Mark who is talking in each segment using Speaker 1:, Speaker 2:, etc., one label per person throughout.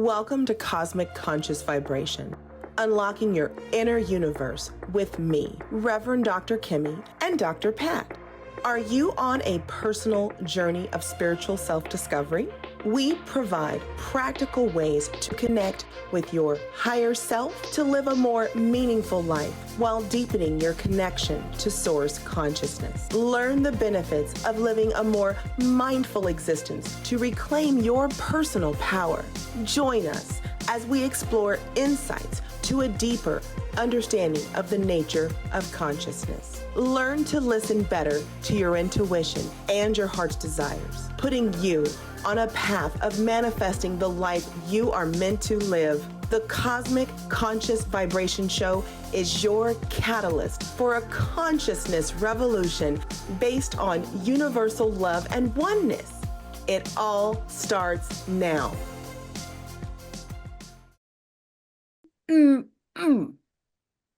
Speaker 1: Welcome to Cosmic Conscious Vibration, unlocking your inner universe with me, Reverend Dr. Kimmie and Dr. Pat. Are you on a personal journey of spiritual self-discovery? We provide practical ways to connect with your higher self to live a more meaningful life while deepening your connection to source consciousness. Learn the benefits of living a more mindful existence to reclaim your personal power. Join us as we explore insights to a deeper understanding of the nature of consciousness. Learn to listen better to your intuition and your heart's desires, putting you on a path of manifesting the life you are meant to live. The Cosmic Conscious Vibration Show is your catalyst for a consciousness revolution based on universal love and oneness. It all starts now.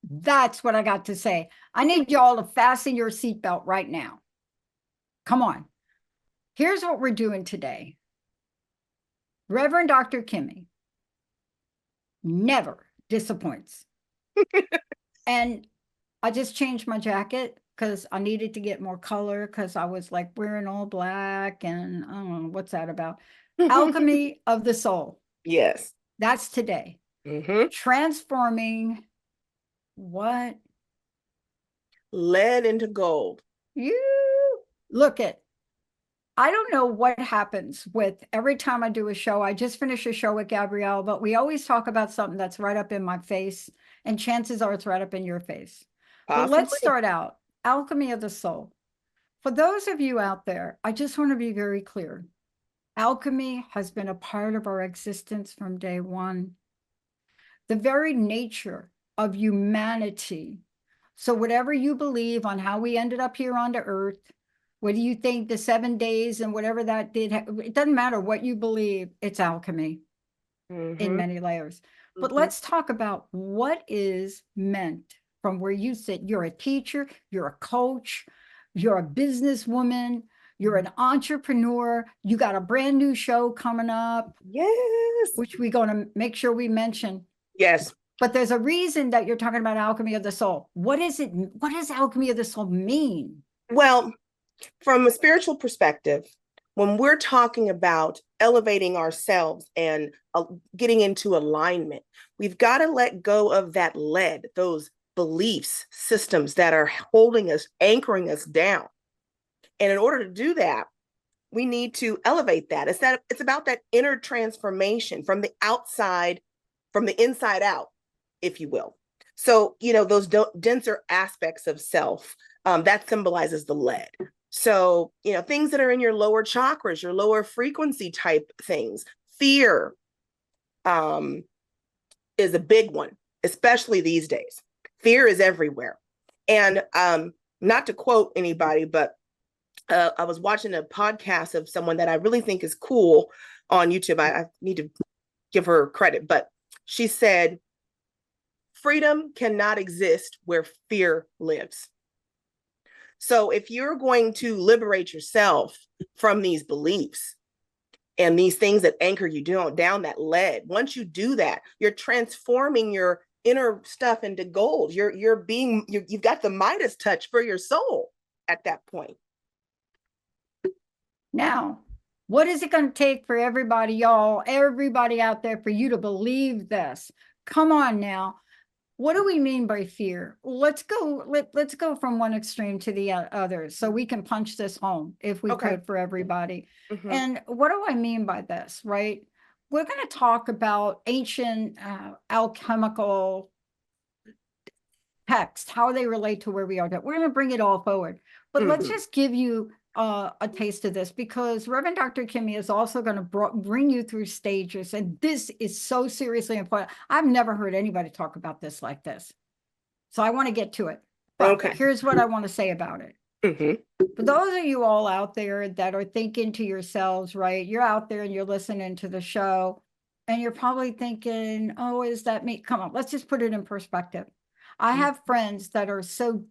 Speaker 2: That's what I got to say. I need y'all to fasten your seatbelt right now. Come on. Here's what we're doing today. Reverend Dr. Kimmie never disappoints. And I just changed my jacket because I needed to get more color because I was like wearing all black and I don't know, what's that about? Alchemy of the soul.
Speaker 1: Yes.
Speaker 2: That's today. Transforming what?
Speaker 1: Lead into gold.
Speaker 2: You look at. I don't know what happens with every time I do a show. I just finished a show with Gabrielle, but we always talk about something that's right up in my face, and chances are it's right up in your face. But let's start out. Alchemy of the soul. For those of you out there, I just want to be very clear. Alchemy has been a part of our existence from day one. The very nature of humanity. So whatever you believe on how we ended up here on the earth, what do you think the 7 days and whatever that did? It doesn't matter what you believe. It's alchemy in many layers. But let's talk about what is meant from where you sit. You're a teacher, you're a coach, you're a businesswoman, you're an entrepreneur. You got a brand new show coming up.
Speaker 1: Yes.
Speaker 2: Which we're going to make sure we mention.
Speaker 1: Yes.
Speaker 2: But there's a reason that you're talking about alchemy of the soul. What is it? What does alchemy of the soul mean?
Speaker 1: Well, from a spiritual perspective, when we're talking about elevating ourselves and getting into alignment, we've got to let go of that lead, those beliefs, systems that are holding us, anchoring us down. And in order to do that, we need to elevate that. It's about that inner transformation from the outside, from the inside out, if you will. So, those denser aspects of self, that symbolizes the lead. So, things that are in your lower chakras, your lower frequency type things, fear is a big one, especially these days. Fear is everywhere. And not to quote anybody, but I was watching a podcast of someone that I really think is cool on YouTube. I need to give her credit, but she said, freedom cannot exist where fear lives. So if you're going to liberate yourself from these beliefs and these things that anchor you down that lead, once you do that, you're transforming your inner stuff into gold. You've got the Midas touch for your soul at that point.
Speaker 2: Now, what is it going to take for everybody out there for you to believe this? Come on now. What do we mean by fear? Let's go from one extreme to the other so we can punch this home if we could for everybody. And what do I mean by this, right? We're going to talk about ancient alchemical texts, how they relate to where we are. We're going to bring it all forward. But let's just give you a taste of this, because Reverend Dr. Kimmie is also going to bring you through stages. And this is so seriously important. I've never heard anybody talk about this like this. So I want to get to it. But here's what I want to say about it. For those of you all out there that are thinking to yourselves, right, you're out there and you're listening to the show and you're probably thinking, oh, is that me? Come on, let's just put it in perspective. I have friends that are so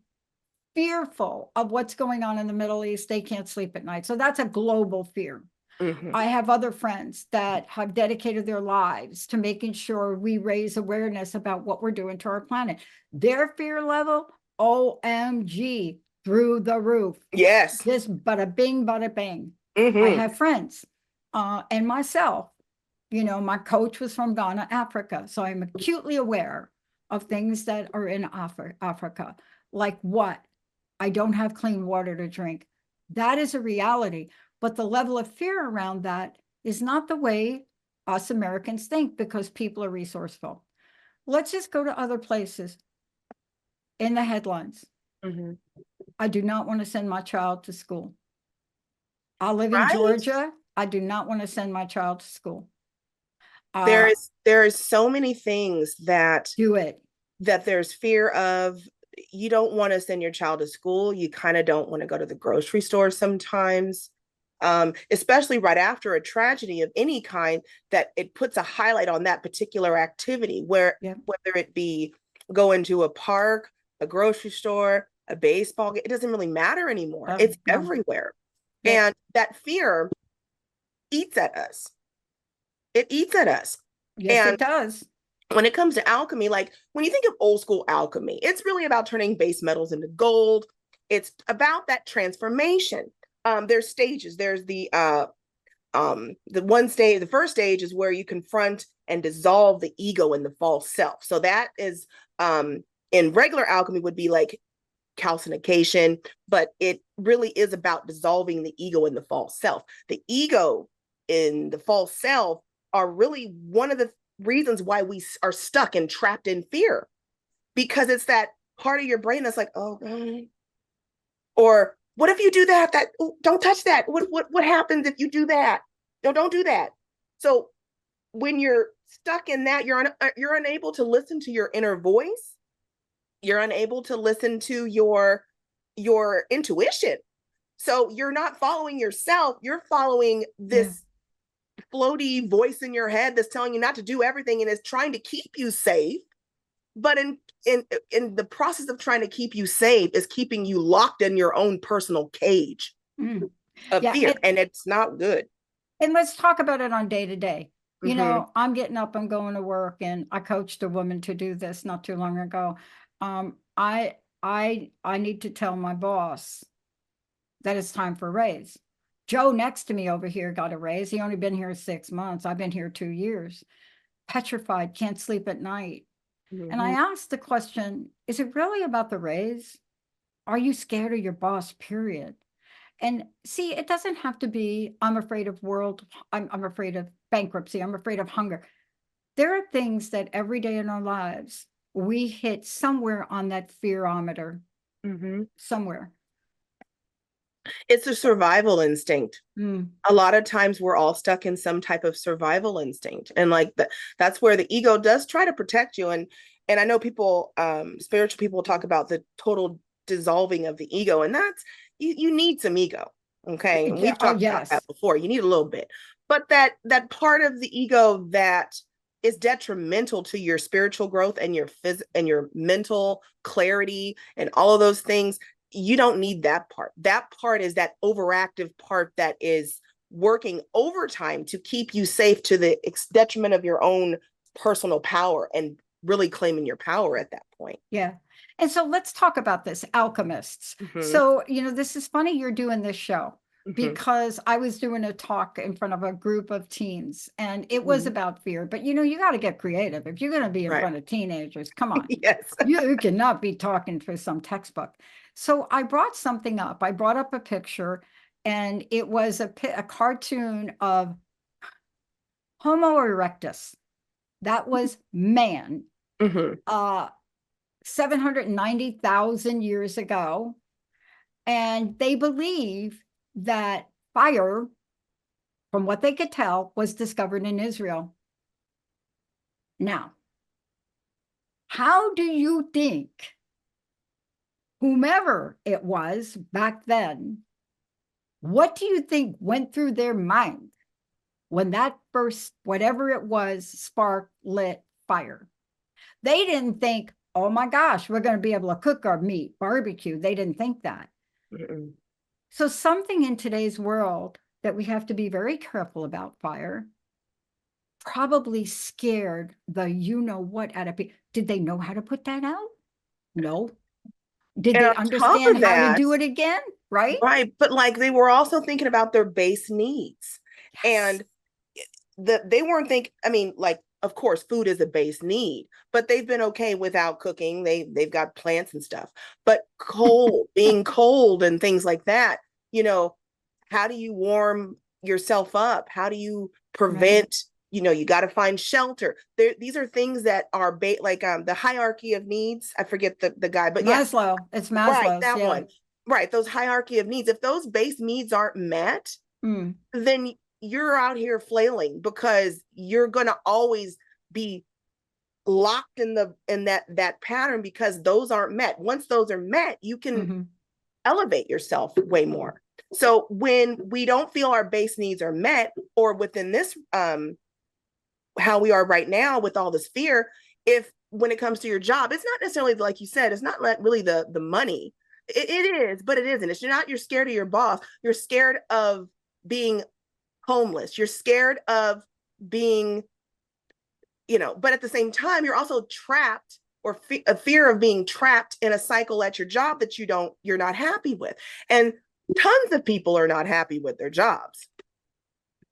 Speaker 2: fearful of what's going on in the Middle East, they can't sleep at night. So that's a global fear. I have other friends that have dedicated their lives to making sure we raise awareness about what we're doing to our planet. Their fear level, OMG, through the roof.
Speaker 1: Yes.
Speaker 2: Just bada bing, bada bang. I
Speaker 1: Mm-hmm.
Speaker 2: have friends and myself. You know, my coach was from Ghana, Africa. So I'm acutely aware of things that are in Africa. Like what? I don't have clean water to drink. That is a reality. But the level of fear around that is not the way us Americans think, because people are resourceful. Let's just go to other places. In the headlines,
Speaker 1: Mm-hmm.
Speaker 2: I do not want to send my child to school. I live in
Speaker 1: Right?
Speaker 2: Georgia. I do not want to send my child to school.
Speaker 1: There is so many things that
Speaker 2: Do it.
Speaker 1: there's fear of. You don't want to send your child to school. You kind of don't want to go to the grocery store sometimes, especially right after a tragedy of any kind, that it puts a highlight on that particular activity, where
Speaker 2: Yep.
Speaker 1: whether it be going to a park, a grocery store, a baseball game, it doesn't really matter anymore. It's
Speaker 2: No.
Speaker 1: everywhere.
Speaker 2: Yep.
Speaker 1: And that fear eats at us. It eats at us.
Speaker 2: Yes,
Speaker 1: And
Speaker 2: it does.
Speaker 1: when it comes to alchemy, like when you think of old school alchemy, it's really about turning base metals into gold. It's about that transformation. There's stages. There's the one stage. The first stage is where you confront and dissolve the ego and the false self. So that is in regular alchemy would be like calcification, but it really is about dissolving the ego and the false self. The ego and the false self are really one of the reasons why we are stuck and trapped in fear, because it's that part of your brain that's like, oh, or what if you do that? That don't touch that. What happens if you do that? No, don't do that. So when you're stuck in that, you're unable to listen to your inner voice. You're unable to listen to your intuition. So you're not following yourself. You're following this floaty voice in your head that's telling you not to do everything and is trying to keep you safe. But in the process of trying to keep you safe is keeping you locked in your own personal cage of fear, and it's not good.
Speaker 2: And let's talk about it on day to day. You know, I'm getting up, I'm going to work, and I coached a woman to do this not too long ago. I need to tell my boss that it's time for a raise. Joe next to me over here got a raise. He only been here 6 months. I've been here 2 years. Petrified, can't sleep at night. And I asked the question, is it really about the raise? Are you scared of your boss, period? And see, it doesn't have to be, I'm afraid of I'm afraid of bankruptcy, I'm afraid of hunger. There are things that every day in our lives, we hit somewhere on that fearometer, somewhere.
Speaker 1: It's a survival instinct. A lot of times we're all stuck in some type of survival instinct. And like that's where the ego does try to protect you. And I know people, spiritual people talk about the total dissolving of the ego. And that's, you need some ego. Okay. And we've talked about that before. You need a little bit. But that part of the ego that is detrimental to your spiritual growth and your mental clarity and all of those things, you don't need that part. That part is that overactive part that is working overtime to keep you safe, to the detriment of your own personal power, and really claiming your power at that point.
Speaker 2: Yeah. And so let's talk about this, alchemists. So, you know, this is funny you're doing this show, because I was doing a talk in front of a group of teens, and it was about fear. But, you know, you got to get creative. If you're going to be in front of teenagers, come on.
Speaker 1: Yes.
Speaker 2: You cannot be talking for some textbook. So I brought something up. I brought up a picture, and it was a cartoon of Homo erectus. That was man. 790,000 years ago. And they believe that fire, from what they could tell, was discovered in Israel. Now, how do you think whomever it was back then, what do you think went through their mind when that first, whatever it was, spark lit fire? They didn't think, oh my gosh, we're going to be able to cook our meat, barbecue. They didn't think that. So something in today's world that we have to be very careful about fire, probably scared the what out of people. Did they know how to put that out? No. Did
Speaker 1: And
Speaker 2: they
Speaker 1: on top
Speaker 2: understand
Speaker 1: of
Speaker 2: how to
Speaker 1: that,
Speaker 2: do it again? Right?
Speaker 1: right, but like they were also thinking about their base needs.
Speaker 2: Yes.
Speaker 1: And they weren't think I mean, like, of course, food is a base need, but they've been okay without cooking. They've got plants and stuff. But being cold and things like that, you know, how do you warm yourself up? How do you
Speaker 2: Right.
Speaker 1: prevent, you got to find shelter. These are things that are like the hierarchy of needs. I forget the guy, but yeah,
Speaker 2: Maslow. It's
Speaker 1: right,
Speaker 2: Maslow's.
Speaker 1: that
Speaker 2: Yeah.
Speaker 1: one. Right, those hierarchy of needs. If those base needs aren't met,
Speaker 2: Mm.
Speaker 1: then you're out here flailing because you're going to always be locked in that pattern because those aren't met. Once those are met, you can
Speaker 2: Mm-hmm.
Speaker 1: elevate yourself way more. So when we don't feel our base needs are met, or within this how we are right now with all this fear, if when it comes to your job, it's not necessarily, like you said, it's not like really the money. It is, but it isn't. It's not you're scared of your boss. You're scared of being homeless. You're scared of being, but at the same time, you're also trapped, or a fear of being trapped in a cycle at your job that you're not happy with. And tons of people are not happy with their jobs.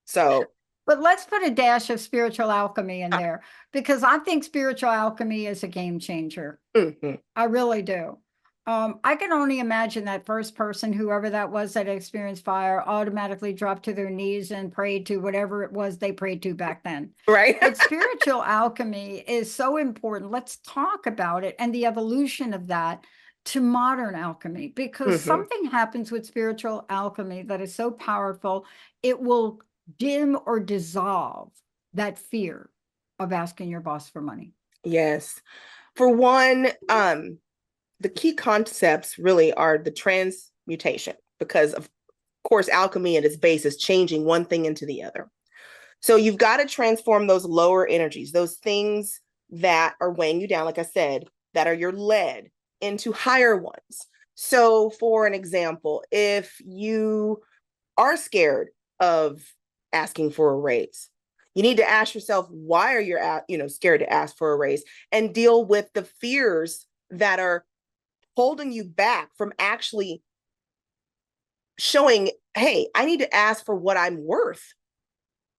Speaker 1: So,
Speaker 2: But let's put a dash of spiritual alchemy in there, because I think spiritual alchemy is a game changer.
Speaker 1: mhm.
Speaker 2: I really do. I can only imagine that first person, whoever that was that experienced fire, automatically dropped to their knees and prayed to whatever it was they prayed to back then.
Speaker 1: Right.
Speaker 2: But spiritual alchemy is so important. Let's talk about it and the evolution of that to modern alchemy, because
Speaker 1: Mhm.
Speaker 2: something happens with spiritual alchemy that is so powerful, it will dim or dissolve that fear of asking your boss for money.
Speaker 1: Yes. For one, the key concepts really are the transmutation, because of course alchemy at its base is changing one thing into the other. So you've got to transform those lower energies, those things that are weighing you down, like I said, that are your lead, into higher ones. So for an example, if you are scared of asking for a raise, you need to ask yourself, why are you scared to ask for a raise, and deal with the fears that are holding you back from actually showing, hey, I need to ask for what I'm worth,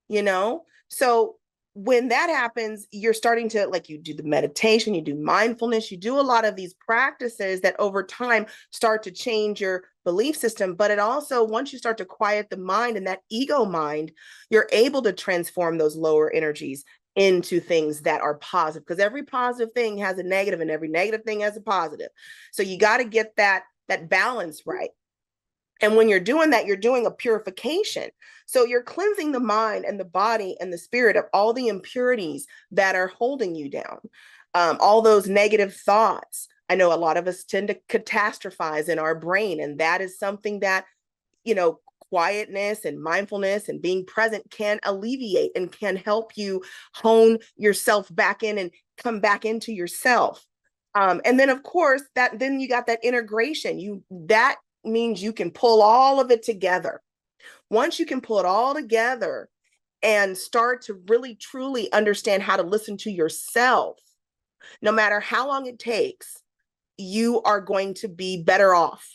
Speaker 1: you know? So when that happens, you're starting to, like, you do the meditation, you do mindfulness, you do a lot of these practices that over time start to change your belief system. But it also, once you start to quiet the mind and that ego mind, you're able to transform those lower energies into things that are positive, because every positive thing has a negative and every negative thing has a positive. So you got to get that balance right. And when you're doing that, you're doing a purification. So you're cleansing the mind and the body and the spirit of all the impurities that are holding you down, all those negative thoughts. I know a lot of us tend to catastrophize in our brain, and that is something that, quietness and mindfulness and being present can alleviate and can help you hone yourself back in and come back into yourself. And then, of course, then you got that integration. That means you can pull all of it together. Once you can pull it all together and start to really truly understand how to listen to yourself, no matter how long it takes, you are going to be better off.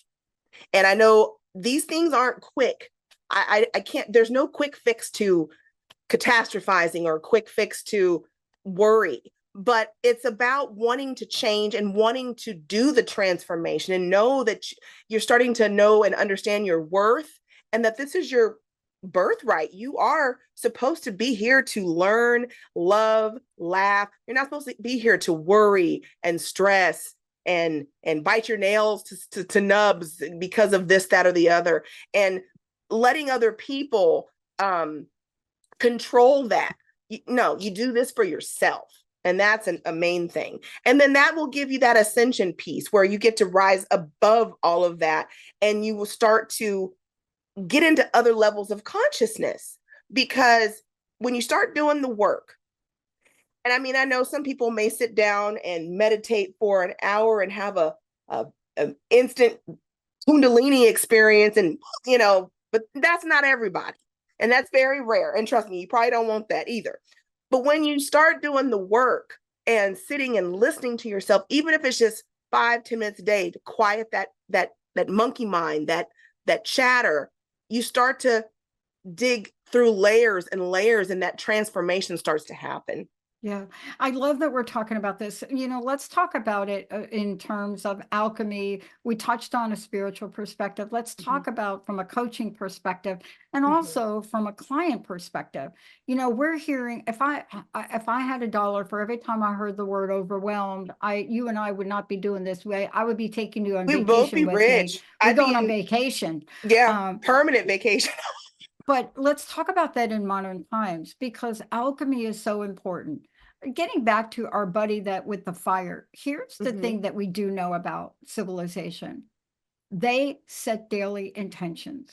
Speaker 1: And I know these things aren't quick. I can't, there's no quick fix to catastrophizing or a quick fix to worry, but it's about wanting to change and wanting to do the transformation and know that you're starting to know and understand your worth, and that this is your birthright. You are supposed to be here to learn, love, laugh. You're not supposed to be here to worry and stress and bite your nails to nubs because of this, that, or the other, and letting other people control that. No, you do this for yourself. And that's a main thing. And then that will give you that ascension piece where you get to rise above all of that, and you will start to get into other levels of consciousness. Because when you start doing the work, and I mean, I know some people may sit down and meditate for an hour and have an instant Kundalini experience, and, but that's not everybody. And that's very rare. And trust me, you probably don't want that either. But when you start doing the work and sitting and listening to yourself, even if it's just 5-10 minutes a day to quiet that monkey mind, that chatter, you start to dig through layers and layers, and that transformation starts to happen.
Speaker 2: Yeah, I love that we're talking about this. Let's talk about it in terms of alchemy. We touched on a spiritual perspective. Let's talk about from a coaching perspective and also from a client perspective. We're hearing if I had $1 for every time I heard the word overwhelmed, you and I would not be doing this way. I would be taking you on
Speaker 1: We'd both be
Speaker 2: vacation with me.
Speaker 1: rich.
Speaker 2: We're
Speaker 1: I'd be
Speaker 2: going on vacation.
Speaker 1: Yeah, permanent vacation.
Speaker 2: But let's talk about that in modern times because alchemy is so important. Getting back to our buddy that with the fire, here's the thing that we do know about civilization. They set daily intentions.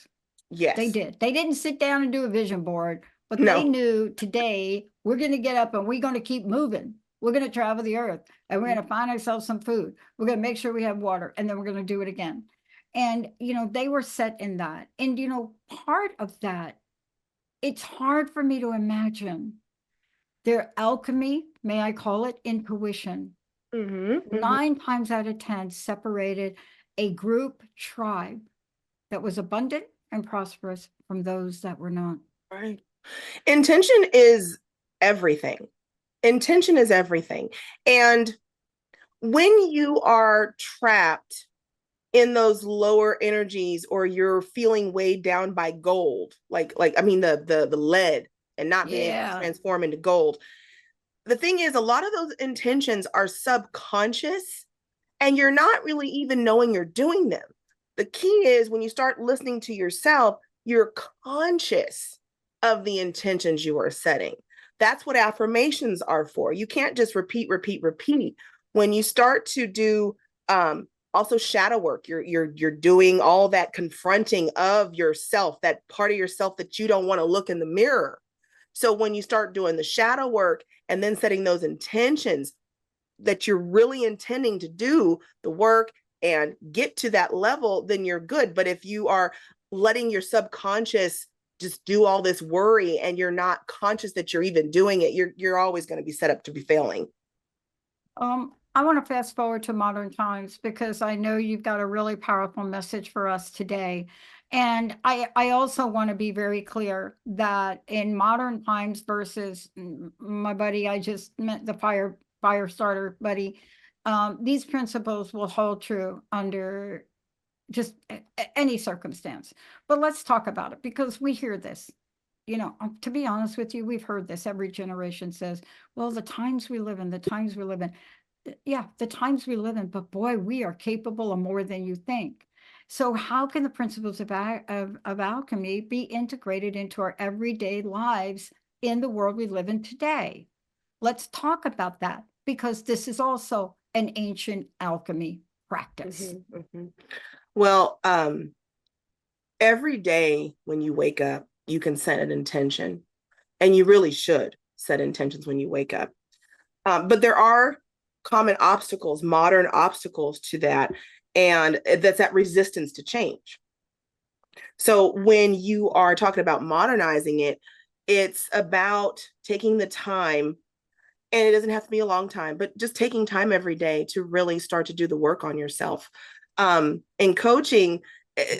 Speaker 1: Yes.
Speaker 2: They did. They didn't sit down and do a vision board, but
Speaker 1: No.
Speaker 2: they knew today we're going to get up and we're going to keep moving. We're going to travel the earth and we're going to find ourselves some food. We're going to make sure we have water and then we're going to do it again. And, they were set in that. And, part of that, it's hard for me to imagine their alchemy, may I call it intuition, 9 times out of 10 separated a group tribe that was abundant and prosperous from those that were not.
Speaker 1: Right. Intention is everything. Intention is everything. And when you are trapped in those lower energies or you're feeling weighed down by gold, the lead and not being able to transform into gold. The thing is, a lot of those intentions are subconscious and you're not really even knowing you're doing them. The key is when you start listening to yourself, you're conscious of the intentions you are setting. That's what affirmations are for. You can't just repeat. When you start to do also shadow work, you're doing all that confronting of yourself, that part of yourself that you don't want to look in the mirror. So when you start doing the shadow work and then setting those intentions that you're really intending to do the work and get to that level, then you're good. But if you are letting your subconscious just do all this worry and you're not conscious that you're even doing it, you're always going to be set up to be failing.
Speaker 2: I want to fast forward to modern times because I know you've got a really powerful message for us today. And I also want to be very clear that in modern times versus my buddy, I just met the fire starter buddy, these principles will hold true under just any circumstance. But let's talk about it because we hear this. To be honest with you, we've heard this. Every generation says, well, the times we live in. Yeah, the times we live in, but boy, we are capable of more than you think. So how can the principles of alchemy be integrated into our everyday lives in the world we live in today? Let's talk about that because this is also an ancient alchemy practice.
Speaker 1: Well, every day when you wake up, you can set an intention, and you really should set intentions when you wake up. But there are common obstacles, modern obstacles to that, and that's that resistance to change. So when you are talking about modernizing it, it's about taking the time, and it doesn't have to be a long time, but just taking time every day to really start to do the work on yourself. In coaching,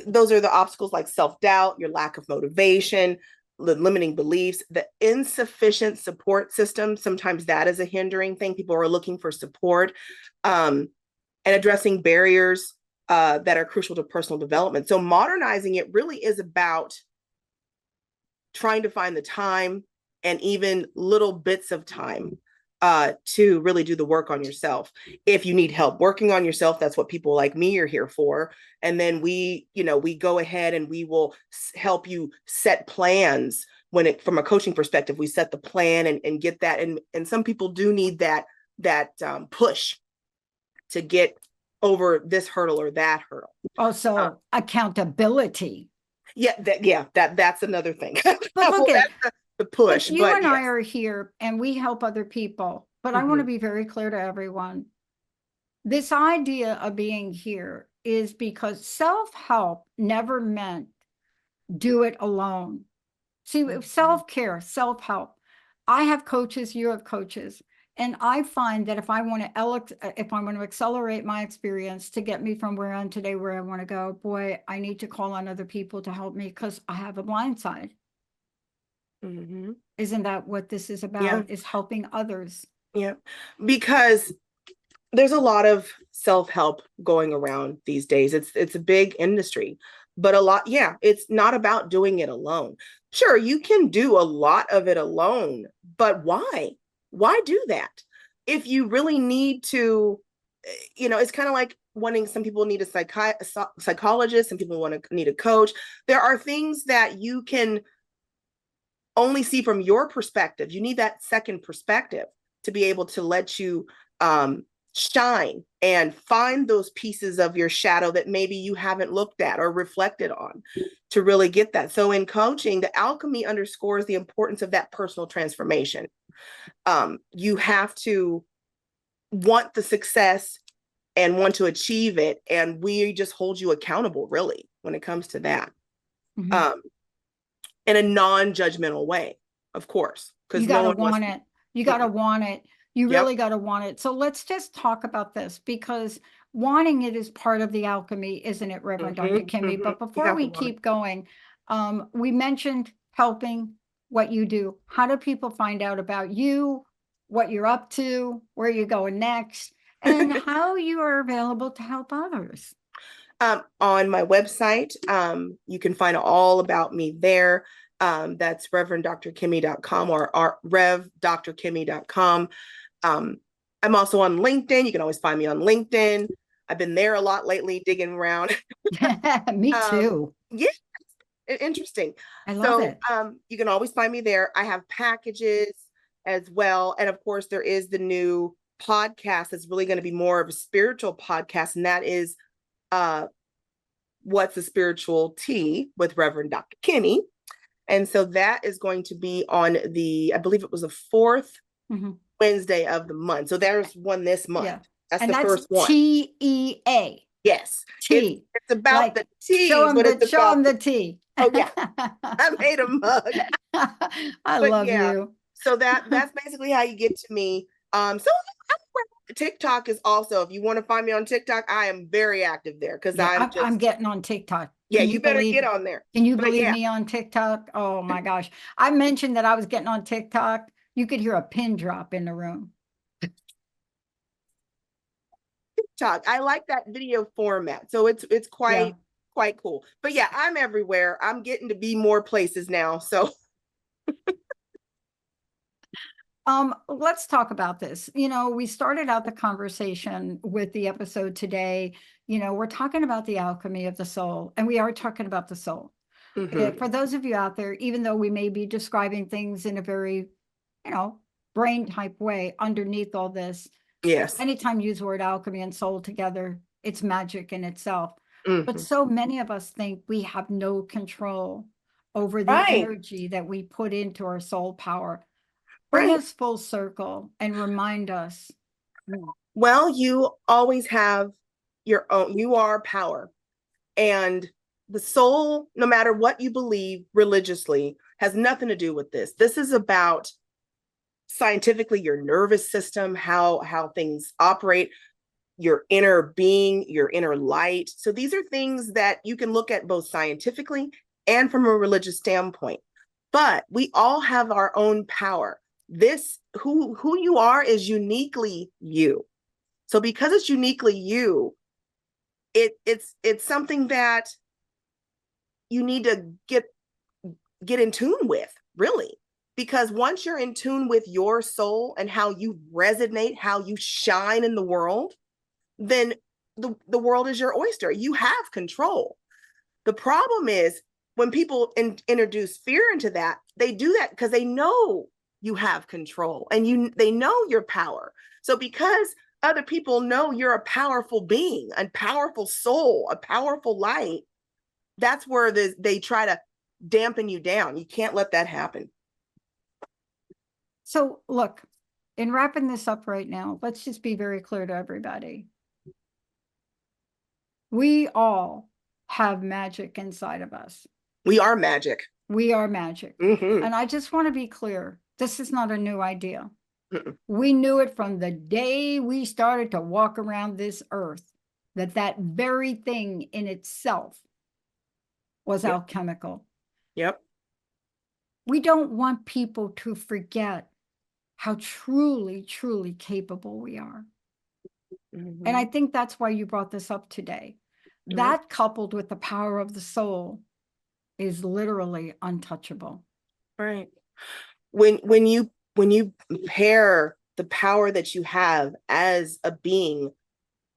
Speaker 1: those are the obstacles like self-doubt, your lack of motivation, the limiting beliefs, the insufficient support system. Sometimes that is a hindering thing. People are looking for support, and addressing barriers that are crucial to personal development. So modernizing it really is about trying to find the time and even little bits of time to really do the work on yourself. If you need help working on yourself, that's what people like me are here for. And then we go ahead and we will help you set plans. From a coaching perspective, we set the plan and get that. And some people do need that push to get over this hurdle or that hurdle.
Speaker 2: Also, accountability.
Speaker 1: That's another thing.
Speaker 2: But look at
Speaker 1: the push.
Speaker 2: You and I are here and we help other people, but I want to be very clear to everyone. This idea of being here is because self-help never meant do it alone. See, self-care, self-help. I have coaches, you have coaches. And I find that if I want to accelerate my experience to get me from where I am today, where I want to go, boy, I need to call on other people to help me because I have a blind side.
Speaker 1: Mm-hmm.
Speaker 2: Isn't that what this is about?
Speaker 1: Yeah.
Speaker 2: Is helping others.
Speaker 1: Yeah. Because there's a lot of self-help going around these days. It's a big industry, but it's not about doing it alone. Sure, you can do a lot of it alone, but why? Why do that? If you really need to, it's kind of like some people need a psychologist, some people need a coach. There are things that you can only see from your perspective. You need that second perspective to be able to let you shine and find those pieces of your shadow that maybe you haven't looked at or reflected on to really get that. So in coaching, the alchemy underscores the importance of that personal transformation. You have to want the success and want to achieve it. And we just hold you accountable, really, when it comes to that.
Speaker 2: Mm-hmm.
Speaker 1: In a non-judgmental way, of course, because
Speaker 2: you
Speaker 1: no
Speaker 2: gotta
Speaker 1: one
Speaker 2: want it. You gotta want it. You
Speaker 1: Yep.
Speaker 2: really gotta want it. So let's just talk about this because wanting it is part of the alchemy, isn't it, Reverend Dr. Kimmie? But before we keep going, we mentioned helping, what you do. How do people find out about you, what you're up to, where you're going next, and how you are available to help others?
Speaker 1: On my website, you can find all about me there. That's reverendrkimmie.com or revdrkimmie.com. I'm also on LinkedIn. You can always find me on LinkedIn. I've been there a lot lately, digging around.
Speaker 2: Me too.
Speaker 1: Yeah, interesting.
Speaker 2: I love it.
Speaker 1: You can always find me there. I have packages as well. And of course, there is the new podcast that's really going to be more of a spiritual podcast. And that is What's a Spiritual Tea with Reverend Dr. Kimmie. And so that is going to be on I believe it was the fourth Wednesday of the month. So there's one this month. Yeah. That's the first one.
Speaker 2: TEA.
Speaker 1: Yes.
Speaker 2: Tea.
Speaker 1: It's about like, the tea. Show
Speaker 2: them the tea.
Speaker 1: Oh, yeah. I made a mug.
Speaker 2: I love you.
Speaker 1: So that's basically how you get to me. TikTok is also, if you want to find me on TikTok, I am very active there because
Speaker 2: I'm getting on TikTok.
Speaker 1: Yeah, you better get on there.
Speaker 2: Can you believe me on TikTok? Oh my gosh. I mentioned that I was getting on TikTok. You could hear a pin drop in the room.
Speaker 1: TikTok. I like that video format. So it's quite cool. But yeah, I'm everywhere. I'm getting to be more places now. So
Speaker 2: let's talk about this. We started out the conversation with the episode today. We're talking about the alchemy of the soul, and we are talking about the soul. For those of you out there, even though we may be describing things in a very, brain type way, underneath all this,
Speaker 1: yes,
Speaker 2: anytime you use the word alchemy and soul together, it's magic in itself. But so many of us think we have no control over the energy that we put into our soul power. Bring us full circle and remind us.
Speaker 1: Well, you always have your own, you are power. And the soul, no matter what you believe religiously, has nothing to do with this. This is about scientifically your nervous system, how things operate, your inner being, your inner light. So these are things that you can look at both scientifically and from a religious standpoint. But we all have our own power. Who you are is uniquely you. So because it's uniquely you, it's something that you need to get in tune with, really. Because once you're in tune with your soul and how you resonate, how you shine in the world, then the world is your oyster. You have control. The problem is when people introduce fear into that, they do that because they know you have control and they know your power. So because other people know you're a powerful being, a powerful soul, a powerful light, that's where they try to dampen you down. You can't let that happen.
Speaker 2: So look, in wrapping this up right now, let's just be very clear to everybody. We all have magic inside of us.
Speaker 1: We are magic.
Speaker 2: We are magic.
Speaker 1: Mm-hmm.
Speaker 2: And I just want to be clear. This is not a new idea.
Speaker 1: Mm-mm.
Speaker 2: We knew it from the day we started to walk around this earth, that very thing in itself was
Speaker 1: Yep.
Speaker 2: alchemical.
Speaker 1: Yep.
Speaker 2: We don't want people to forget how truly, truly capable we are.
Speaker 1: Mm-hmm.
Speaker 2: And I think that's why you brought this up today.
Speaker 1: Right.
Speaker 2: That coupled with the power of the soul is literally untouchable.
Speaker 1: Right. When you pair the power that you have as a being,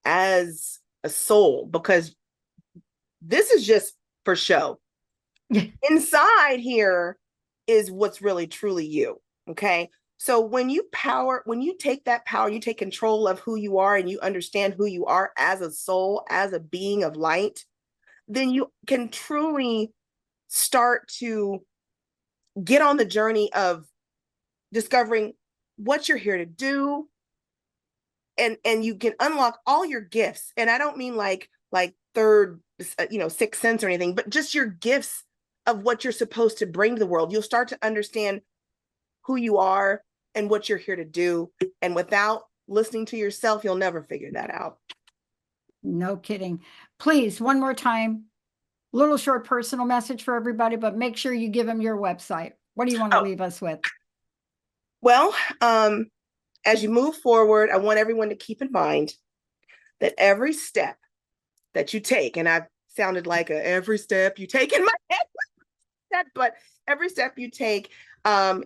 Speaker 1: as a soul, because this is just for show. Inside here is what's really truly you. Okay. So when you take that power, you take control of who you are and you understand who you are as a soul, as a being of light, then you can truly start to get on the journey of discovering what you're here to do. And you can unlock all your gifts. And I don't mean like third, sixth sense or anything, but just your gifts of what you're supposed to bring to the world. You'll start to understand who you are and what you're here to do. And without listening to yourself, you'll never figure that out.
Speaker 2: No kidding. Please, one more time, little short personal message for everybody, but make sure you give them your website. What do you want to leave us with?
Speaker 1: Well, as you move forward, I want everyone to keep in mind that every step that you take, and I've sounded like every step you take in my head, but every step you take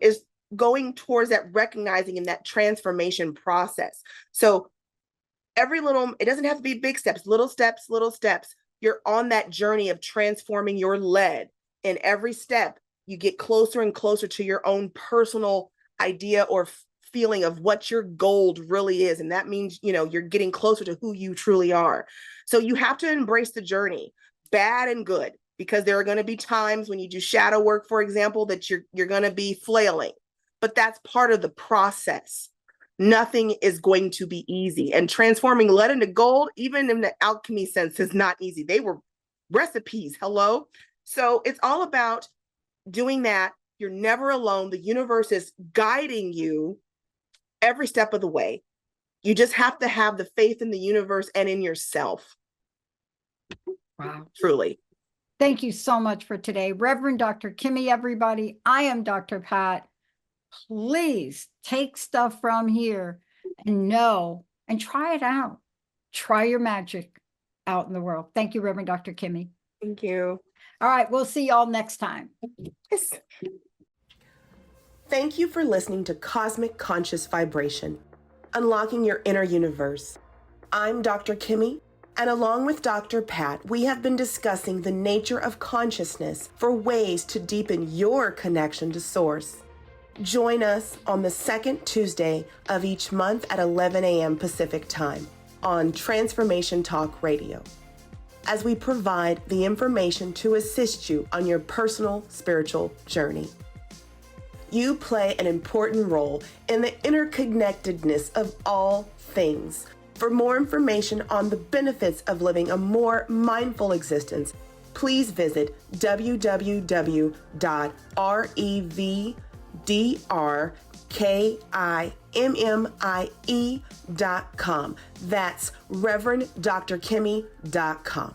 Speaker 1: is going towards that recognizing and that transformation process. So it doesn't have to be big steps, little steps. You're on that journey of transforming your lead. And every step you get closer and closer to your own personal idea or feeling of what your gold really is. And that means, you're getting closer to who you truly are. So you have to embrace the journey, bad and good, because there are going to be times when you do shadow work, for example, that you're going to be flailing, but that's part of the process. Nothing is going to be easy. And transforming lead into gold, even in the alchemy sense, is not easy. They were recipes. Hello. So it's all about doing that. You're never alone. The universe is guiding you every step of the way. You just have to have the faith in the universe and in yourself.
Speaker 2: Wow.
Speaker 1: Truly.
Speaker 2: Thank you so much for today. Reverend Dr. Kimmie, everybody. I am Dr. Pat. Please take stuff from here and know and try it out. Try your magic out in the world. Thank you, Reverend Dr. Kimmie.
Speaker 1: Thank you.
Speaker 2: All right, we'll see y'all next time.
Speaker 1: Yes. Thank you for listening to Cosmic Conscious Vibration, Unlocking Your Inner Universe. I'm Dr. Kimmie, and along with Dr. Pat, we have been discussing the nature of consciousness for ways to deepen your connection to Source. Join us on the second Tuesday of each month at 11 a.m. Pacific Time on Transformation Talk Radio, as we provide the information to assist you on your personal spiritual journey. You play an important role in the interconnectedness of all things. For more information on the benefits of living a more mindful existence, please visit www.revdrkimmie.com. That's ReverendDrKimmie.com.